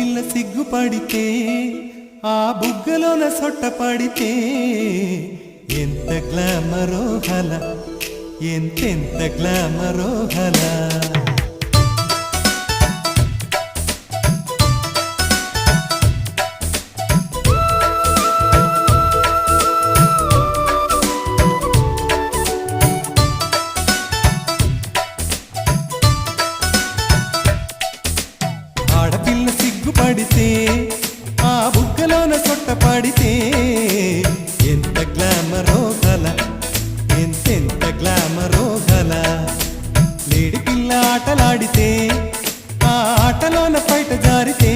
పిల్ల సిగ్గుపడితే ఆ బుగ్గలోన సొట్ట పడితే ఎంత గ్లామరో హల ఎంతెంత గ్లామరో హల ఆడపిల్ల సిగ్గుపడితే ఆ బుగ్గలోన సొట్ట పడితే ఎంత గ్లామరో గల ఎంతెంత గ్లామరో గల లేడి పిల్ల ఆటలాడితే ఆ ఆటలోన బయట జారితే